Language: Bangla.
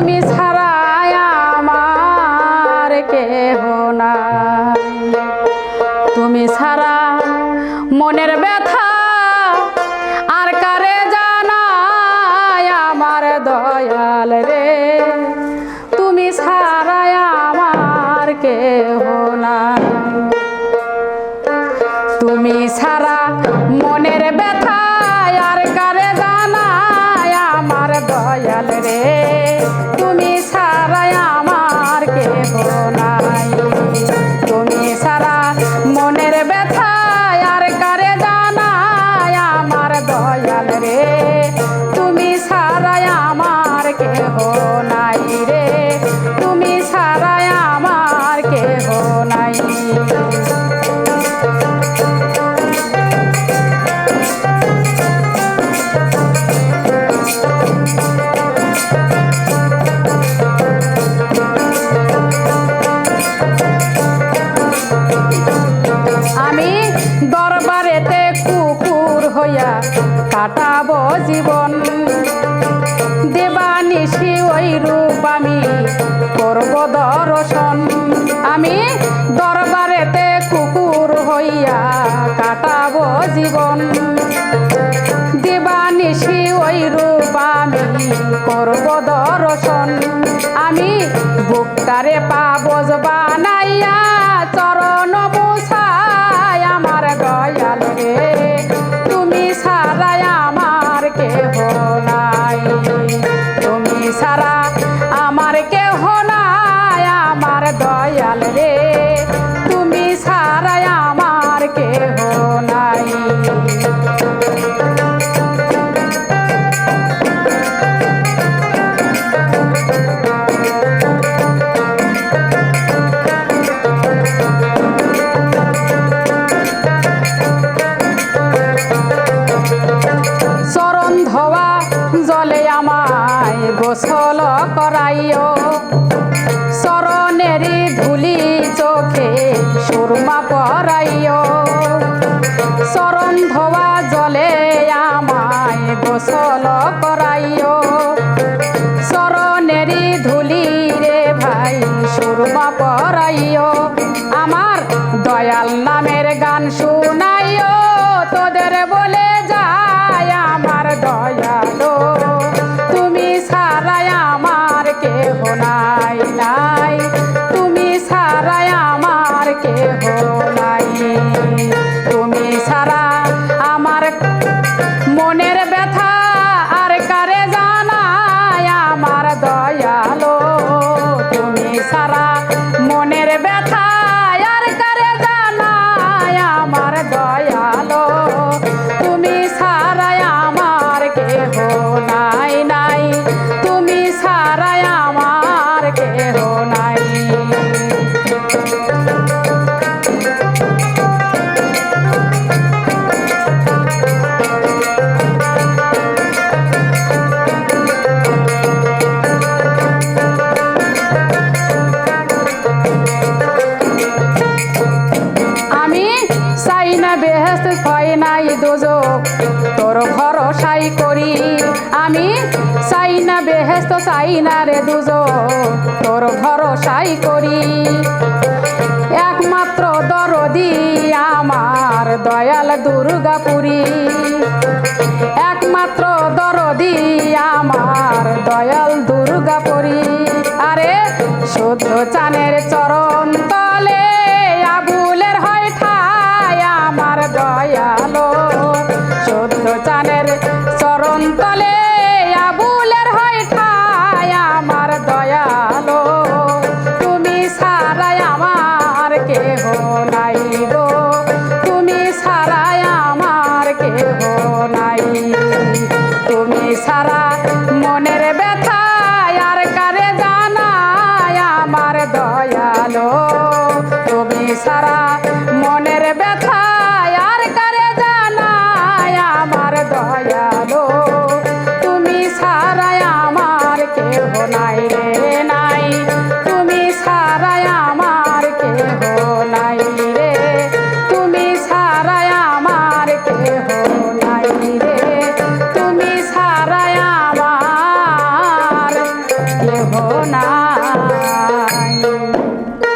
তুমি ছাড়া আমার কেহ নাই। তুমি ছাড়া মনের ব্যথা আর কারে জানাই আমার দয়াল রে। তুমি ছাড়া আমার কেহ নাই। তুমি ছাড়া মনের ব্যথা আর কারে জানাই আমার দয়াল রে। তুমি ছাড়া আমার কেহ নাই। তুমি ছাড়া মনের ব্যথা আর কারে জানাই আমার দয়াল রে। তুমি ছাড়া আমার কেহ নাই রে। তুমি ছাড়া আমার কেহ নাই। আমি দরবারেতে কুকুর হইয়া কাটাবো জীবন। দেবানিশি ওই রূপ আমি করব দর্শন। আমি দরবারেতে কুকুর হইয়া কাটাবো জীবন। দেবানিশি ওই রূপ আমি করব দর্শন। আমি বুকটারে পাবজ বানাইয়া চরণ বুঝাই আমার দয়াল রে। তুমি ছাড়া আমার কেহ নাই। তুমি ছাড়া আমার কেহ নাই আমার দয়াল রে। তুমি ছাড়া আমার কেহ নাই। চরণ ধোয়া জলে আমায় গোসল করাইও। চরণেরই ধুলি চোখে সুরমা পরাইও। চরণ ধোয়া জলে আমায় গোসল করাইও। চরণেরই ধুলি রে ভাই সুরমা পরাইও। আমার দয়াল নামের গান শুনাইও। তোদের বলে যায় আমার দয়ালো। তুমি ছাড়া আমার কেহ নাই নাই। তুমি ছাড়া আমার কেহ নাই। তুমি ছাড়া আমার মনের ব্যথা আর কারে জানাই আমার দয়ালো। তুমি ছাড়া মনের ব্যথা আর কারে জানাই আমার দয়ালো। তুমি ছাড়া আমার কেহ নাই নাই। তুমি ছাড়া আমার কেহ নাই। আমি চাই না বেহেশত হয় নাই দোজখ তোর ভরসাই করি। আমি চাই না বেহেশত চাই না রে দোজখ তোর ভরসাই করি। একমাত্র দরদি আমার দয়াল দুর্গাপুরী। একমাত্র দরদি আমার দয়াল দুর্গাপুরী। আরে শুদ্ধ চানের চরণ তলে আবুলের হয় ঠাই আমার দয়ালো। শুদ্ধ চানের চরণ তলে আবুলের হয় ঠাই আমার দয়ালো। তুমি ছাড়া আমার কেহ নাই গো। তুমি ছাড়া আমার কেহ নাই। তুমি ছাড়া মনের ব্যথা আর কারে জানাই আমার দয়ালো। তুমি ছাড়া মনের ব্যথা আর কারে জানাই আমার দয়ালো। তুমি ছাড়া আমার কেহ নাই রে নাই। তুমি ছাড়া আমার কেহ নাই রে। তুমি ছাড়া আমার কেহ নাই রে। তুমি ছাড়া আমার কেহ নাই।